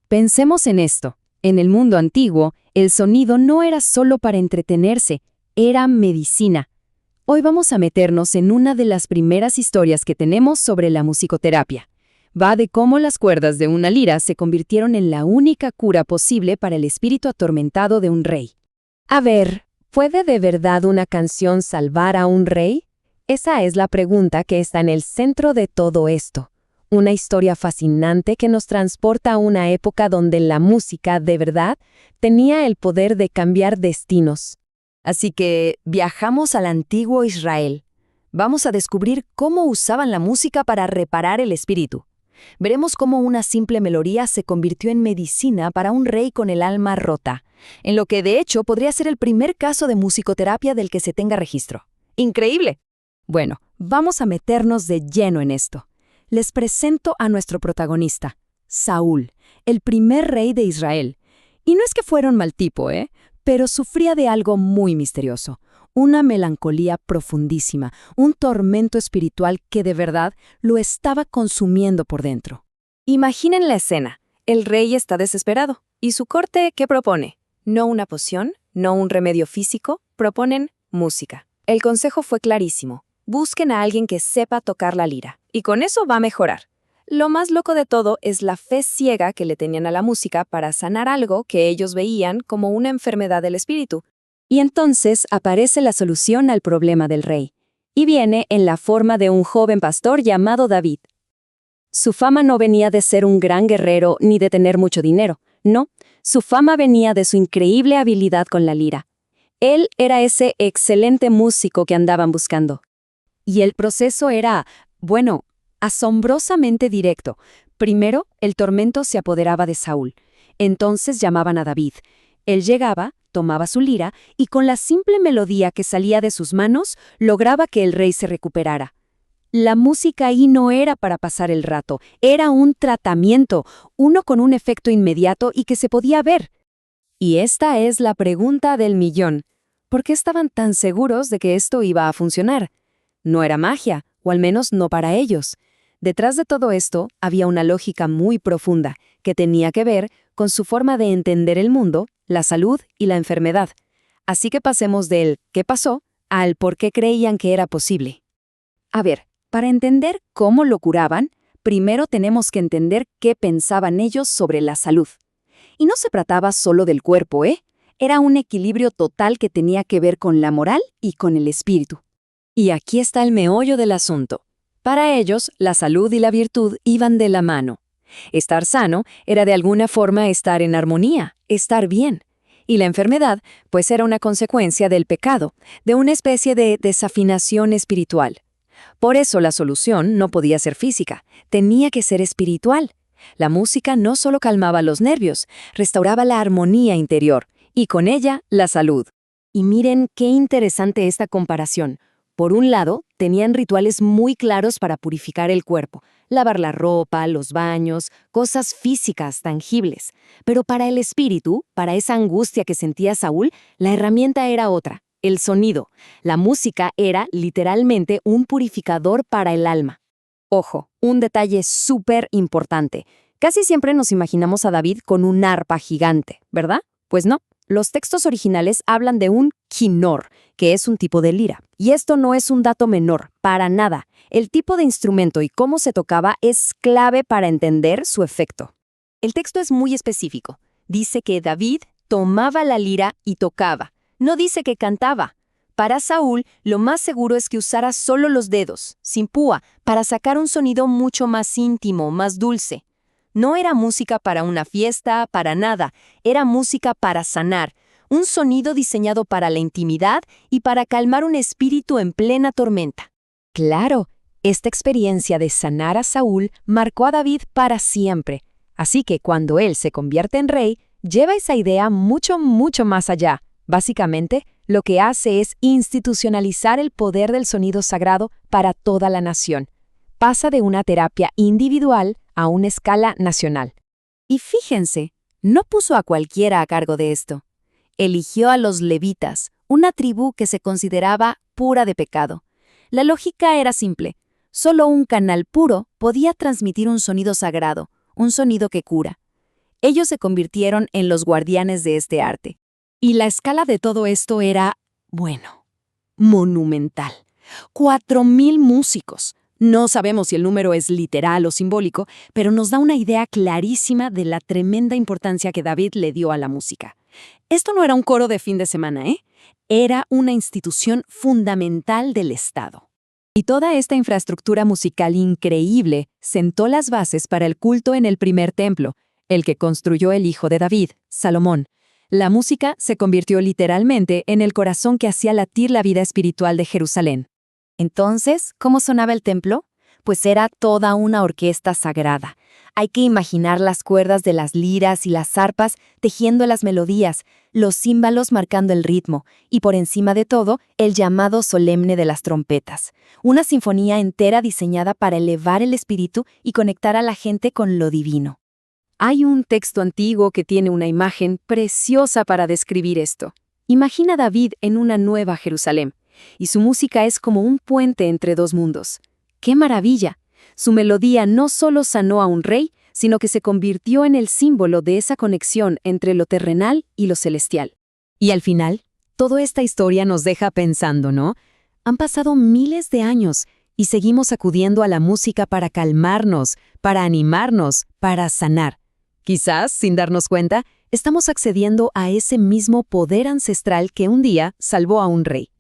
Pensemos en esto. En el mundo antiguo, el sonido no era solo para entretenerse, era medicina. Hoy vamos a meternos en una de las primeras historias que tenemos sobre la musicoterapia. Va de cómo las cuerdas de una lira se convirtieron en la única cura posible para el espíritu atormentado de un rey. A ver, ¿puede de verdad una canción salvar a un rey? Esa es la pregunta que está en el centro de todo esto. Una historia fascinante que nos transporta a una época donde la música, de verdad, tenía el poder de cambiar destinos. Así que viajamos al antiguo Israel. Vamos a descubrir cómo usaban la música para reparar el espíritu. Veremos cómo una simple melodía se convirtió en medicina para un rey con el alma rota, en lo que de hecho podría ser el primer caso de musicoterapia del que se tenga registro. ¡Increíble! Bueno, vamos a meternos de lleno en esto. Les presento a nuestro protagonista, Saúl, el primer rey de Israel. Y no es que fuera un mal tipo, pero sufría de algo muy misterioso, una melancolía profundísima, un tormento espiritual que de verdad lo estaba consumiendo por dentro. Imaginen la escena. El rey está desesperado. ¿Y su corte qué propone? No una poción, no un remedio físico, proponen música. El consejo fue clarísimo. Busquen a alguien que sepa tocar la lira, y con eso va a mejorar. Lo más loco de todo es la fe ciega que le tenían a la música para sanar algo que ellos veían como una enfermedad del espíritu. Y entonces aparece la solución al problema del rey, y viene en la forma de un joven pastor llamado David. Su fama no venía de ser un gran guerrero ni de tener mucho dinero, no, su fama venía de su increíble habilidad con la lira. Él era ese excelente músico que andaban buscando. Y el proceso era, asombrosamente directo. Primero, el tormento se apoderaba de Saúl. Entonces llamaban a David. Él llegaba, tomaba su lira y con la simple melodía que salía de sus manos, lograba que el rey se recuperara. La música ahí no era para pasar el rato, era un tratamiento, uno con un efecto inmediato y que se podía ver. Y esta es la pregunta del millón. ¿Por qué estaban tan seguros de que esto iba a funcionar? No era magia, o al menos no para ellos. Detrás de todo esto había una lógica muy profunda, que tenía que ver con su forma de entender el mundo, la salud y la enfermedad. Así que pasemos del ¿qué pasó? Al por qué creían que era posible. A ver, para entender cómo lo curaban, primero tenemos que entender qué pensaban ellos sobre la salud. Y no se trataba solo del cuerpo, Era un equilibrio total que tenía que ver con la moral y con el espíritu. Y aquí está el meollo del asunto. Para ellos, la salud y la virtud iban de la mano. Estar sano era de alguna forma estar en armonía, estar bien. Y la enfermedad, pues era una consecuencia del pecado, de una especie de desafinación espiritual. Por eso la solución no podía ser física, tenía que ser espiritual. La música no solo calmaba los nervios, restauraba la armonía interior, y con ella la salud. Y miren qué interesante esta comparación. Por un lado, tenían rituales muy claros para purificar el cuerpo, lavar la ropa, los baños, cosas físicas, tangibles. Pero para el espíritu, para esa angustia que sentía Saúl, la herramienta era otra, el sonido. La música era literalmente un purificador para el alma. Ojo, un detalle súper importante. Casi siempre nos imaginamos a David con un arpa gigante, ¿verdad? Pues no. Los textos originales hablan de un quinor, que es un tipo de lira. Y esto no es un dato menor, para nada. El tipo de instrumento y cómo se tocaba es clave para entender su efecto. El texto es muy específico. Dice que David tomaba la lira y tocaba. No dice que cantaba. Para Saúl, lo más seguro es que usara solo los dedos, sin púa, para sacar un sonido mucho más íntimo, más dulce. No era música para una fiesta, para nada. Era música para sanar. Un sonido diseñado para la intimidad y para calmar un espíritu en plena tormenta. Claro, esta experiencia de sanar a Saúl marcó a David para siempre. Así que cuando él se convierte en rey, lleva esa idea mucho, mucho más allá. Básicamente, lo que hace es institucionalizar el poder del sonido sagrado para toda la nación. Pasa de una terapia individual a una escala nacional. Y fíjense, no puso a cualquiera a cargo de esto. Eligió a los levitas, una tribu que se consideraba pura de pecado. La lógica era simple. Solo un canal puro podía transmitir un sonido sagrado, un sonido que cura. Ellos se convirtieron en los guardianes de este arte. Y la escala de todo esto era, bueno, monumental. 4.000 músicos. No sabemos si el número es literal o simbólico, pero nos da una idea clarísima de la tremenda importancia que David le dio a la música. Esto no era un coro de fin de semana, ¿eh? Era una institución fundamental del Estado. Y toda esta infraestructura musical increíble sentó las bases para el culto en el primer templo, el que construyó el hijo de David, Salomón. La música se convirtió literalmente en el corazón que hacía latir la vida espiritual de Jerusalén. Entonces, ¿cómo sonaba el templo? Pues era toda una orquesta sagrada. Hay que imaginar las cuerdas de las liras y las arpas tejiendo las melodías, los címbalos marcando el ritmo, y por encima de todo, el llamado solemne de las trompetas. Una sinfonía entera diseñada para elevar el espíritu y conectar a la gente con lo divino. Hay un texto antiguo que tiene una imagen preciosa para describir esto. Imagina a David en una nueva Jerusalén, y su música es como un puente entre dos mundos. ¡Qué maravilla! Su melodía no solo sanó a un rey, sino que se convirtió en el símbolo de esa conexión entre lo terrenal y lo celestial. Y al final, toda esta historia nos deja pensando, ¿no? Han pasado miles de años y seguimos acudiendo a la música para calmarnos, para animarnos, para sanar. Quizás, sin darnos cuenta, estamos accediendo a ese mismo poder ancestral que un día salvó a un rey.